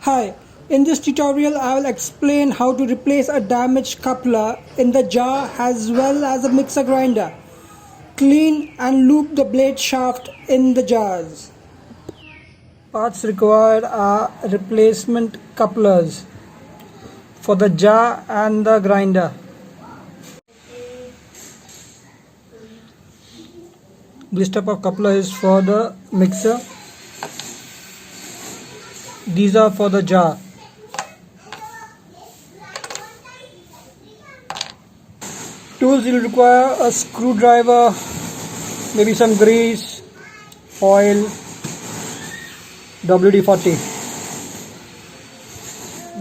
Hi, in this tutorial I will explain how to replace a damaged coupler in the jar as well as a mixer grinder. Clean and lube the blade shaft in the jars. Parts required are replacement couplers for the jar and the grinder. This type of coupler is for the mixer. These are for the jar. Tools will require a screwdriver, maybe some grease, oil, WD-40.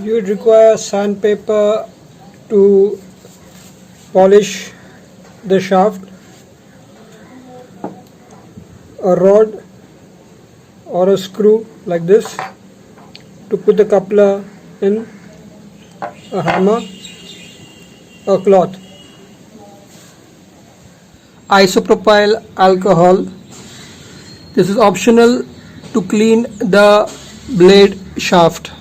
You would require sandpaper to polish the shaft, a rod or a screw like this to put the coupler in, a hammer, a cloth. Isopropyl alcohol. This is optional to clean the blade shaft.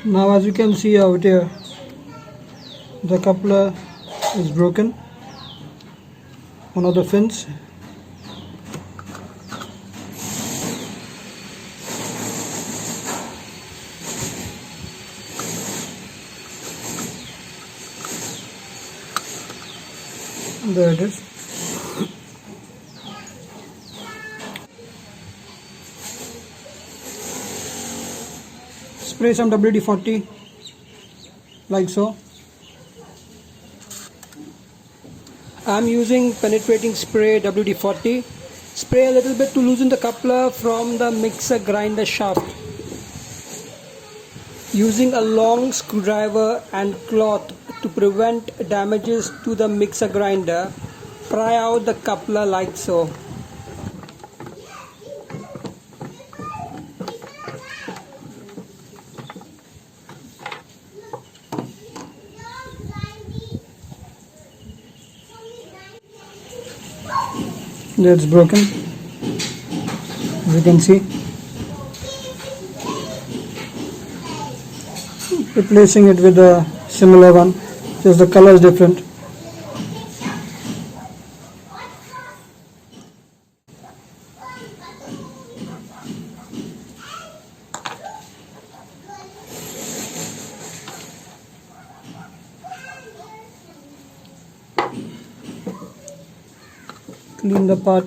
Now as you can see out here, the coupler is broken, one of the fins. There it is. Spray some WD-40 like so. I am using penetrating spray WD-40. Spray a little bit to loosen the coupler from the mixer grinder shaft. Using a long screwdriver and cloth to prevent damages to the mixer grinder, pry out the coupler like so. There it's broken, as you can see. Replacing it with a similar one, just the color is different. Clean the part.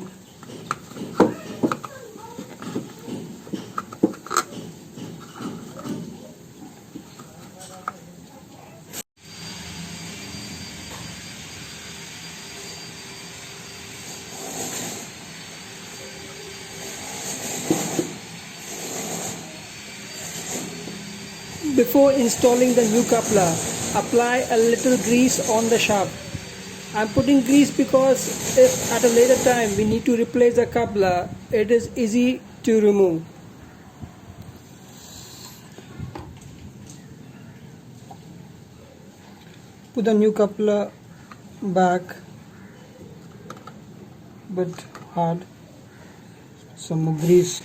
Before installing the new coupler, apply a little grease on the shaft. I am putting grease because if at a later time we need to replace the coupler, it is easy to remove. Put the new coupler back, but hard. Some more grease.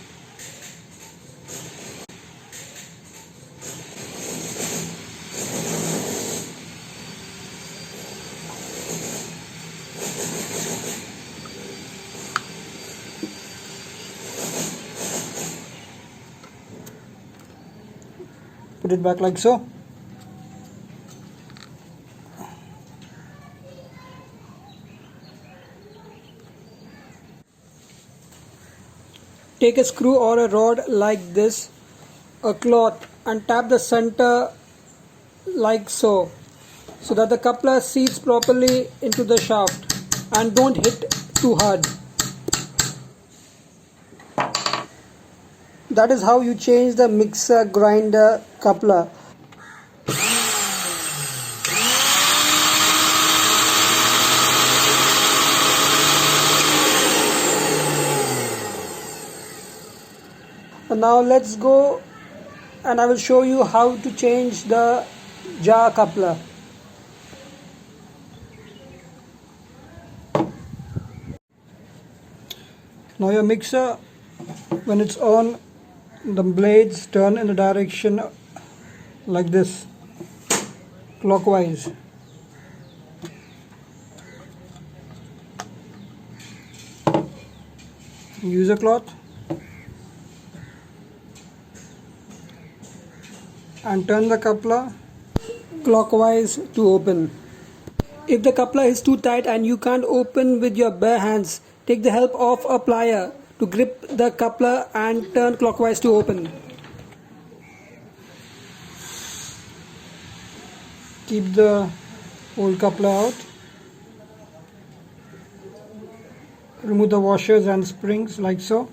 Put it back like so. Take a screw or a rod like this, a cloth, and tap the center like so that the coupler seats properly into the shaft, and don't hit too hard. That is how you change the mixer grinder coupler. And now let's go and I will show you how to change the jar coupler. Now your mixer, when it's on, the blades turn in the direction like this, clockwise. Use a cloth and turn the coupler clockwise to open. If the coupler is too tight and you can't open with your bare hands, take the help of a plier to grip the coupler and turn clockwise to open. Keep the old coupler out. Remove the washers and springs like so.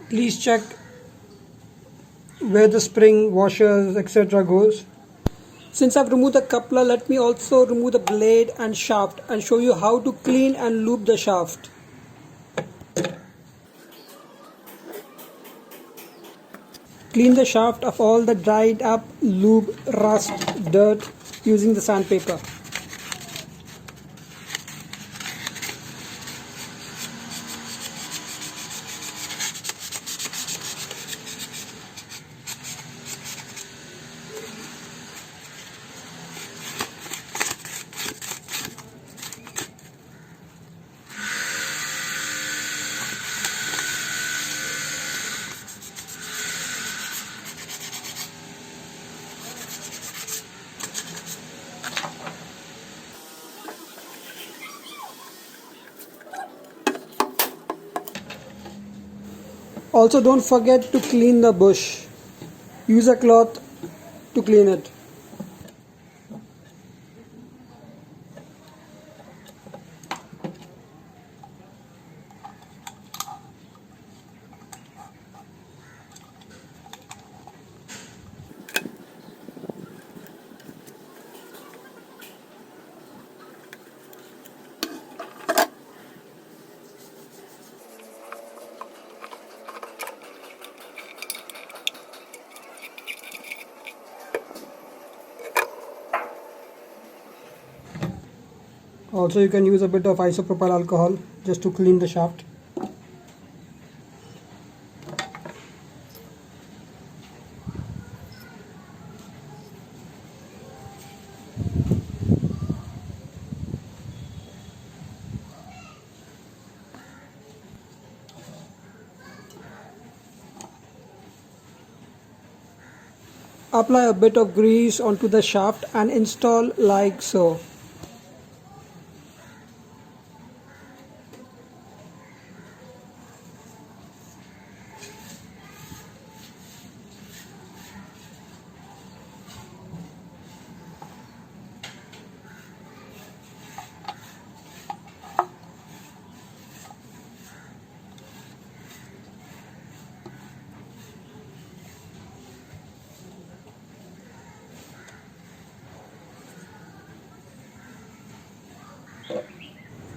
Please check where the spring, washers, etc. goes. Since I've removed the coupler, let me also remove the blade and shaft and show you how to clean and lube the shaft. Clean the shaft of all the dried up lube, rust, dirt using the sandpaper. Also, don't forget to clean the bush. Use a cloth to clean it. Also, you can use a bit of isopropyl alcohol just to clean the shaft. Apply a bit of grease onto the shaft and install like so.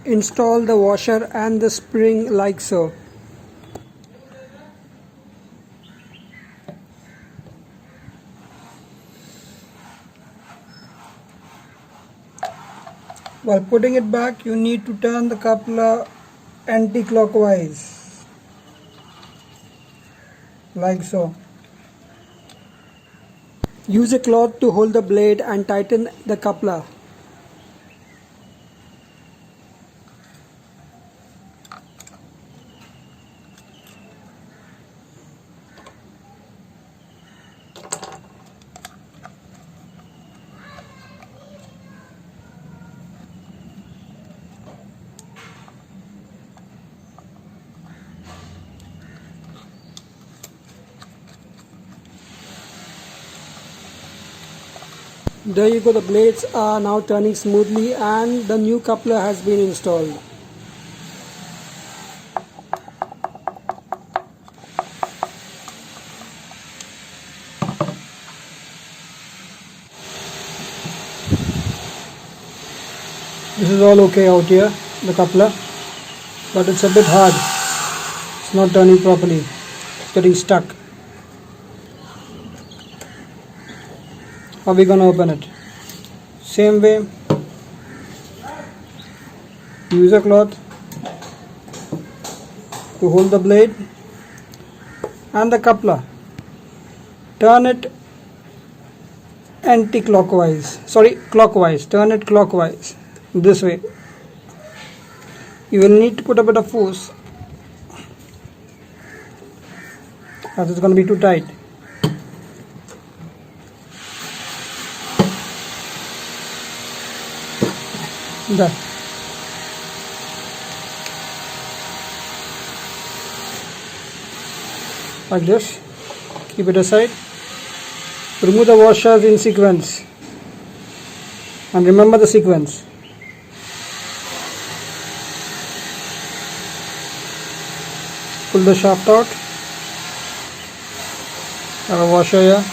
Install the washer and the spring like so. While putting it back, you need to turn the coupler anti-clockwise, like so. Use a cloth to hold the blade and tighten the coupler. There you go, the blades are now turning smoothly and the new coupler has been installed. This is all okay out here, the coupler, but it's a bit hard. It's not turning properly, it's getting stuck. How are we going to open it? Same way, Use a cloth to hold the blade and the coupler. Turn it clockwise. Turn it clockwise, this way. You will need to put a bit of force as it's going to be too tight. Done. Like this. Keep it aside. Remove the washers in sequence and remember the sequence. Pull the shaft out. Have a washer here.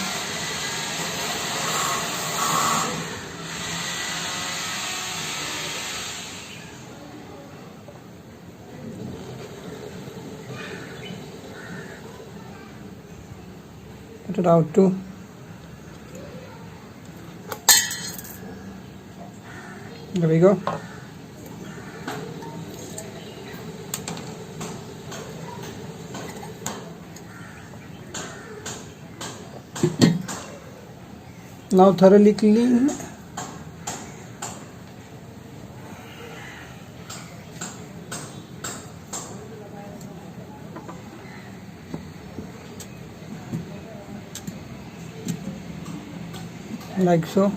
Put it out too. There we go. Now thoroughly clean. Like so.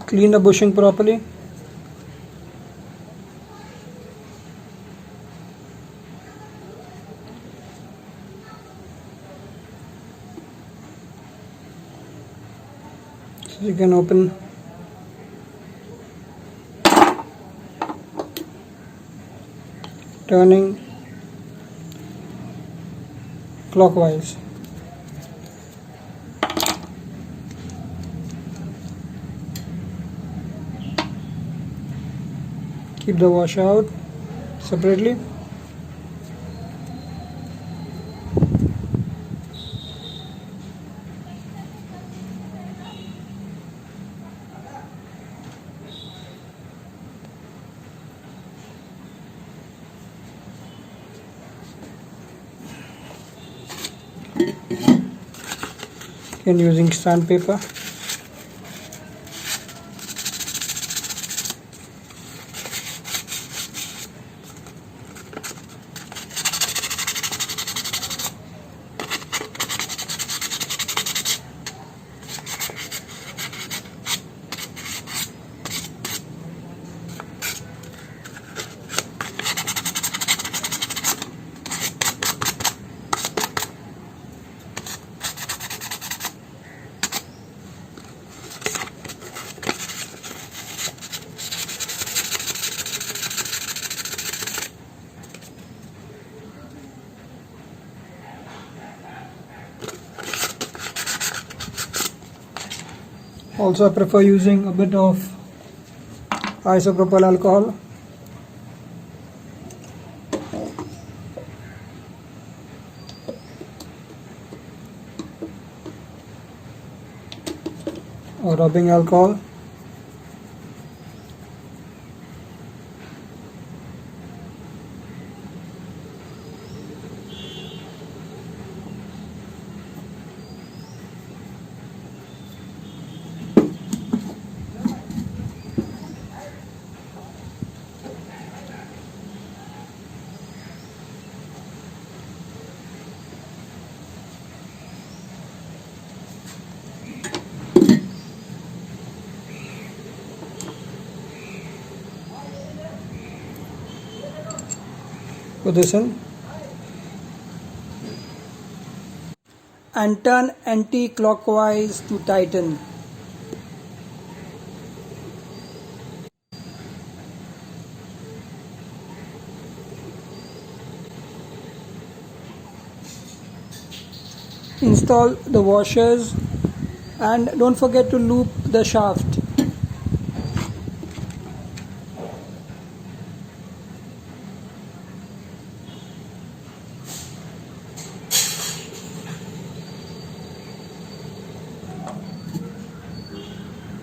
Clean the bushing properly. So you can open turning clockwise. Keep the washer out separately. And using sandpaper. Also, I prefer using a bit of isopropyl alcohol. Or rubbing alcohol. Put this in and turn anti-clockwise to tighten. Install the washers and don't forget to loop the shaft.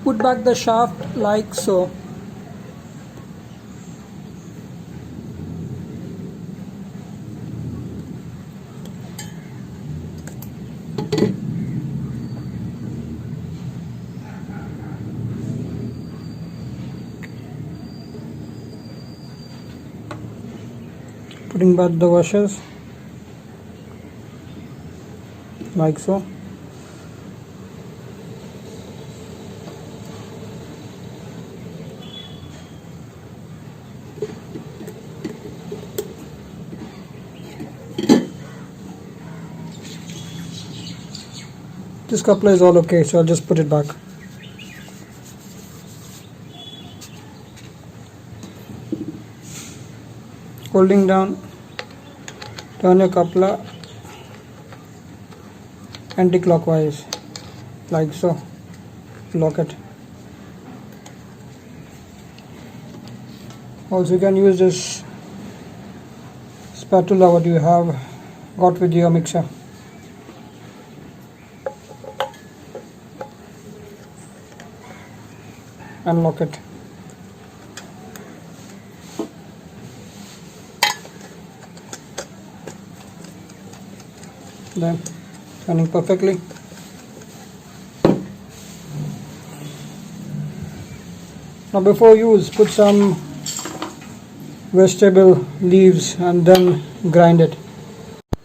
put back the shaft like so. Putting back the washers like so. This coupler is all okay, so I'll just put it back. Holding down, turn your coupler anti-clockwise like so. Lock it. Also, you can use this spatula what you have got with your mixer. Unlock it. Then running perfectly. Now before use, put some vegetable leaves and then grind it,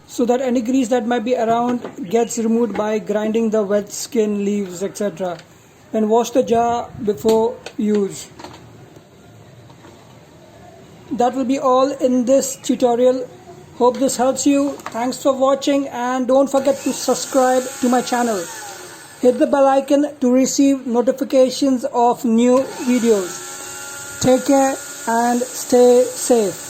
so that any grease that might be around gets removed by grinding the wet skin, leaves, etc. Then wash the jar before use. That will be all in this tutorial. Hope this helps you. Thanks for watching, and don't forget to subscribe to my channel. Hit the bell icon to receive notifications of new videos. Take care and stay safe.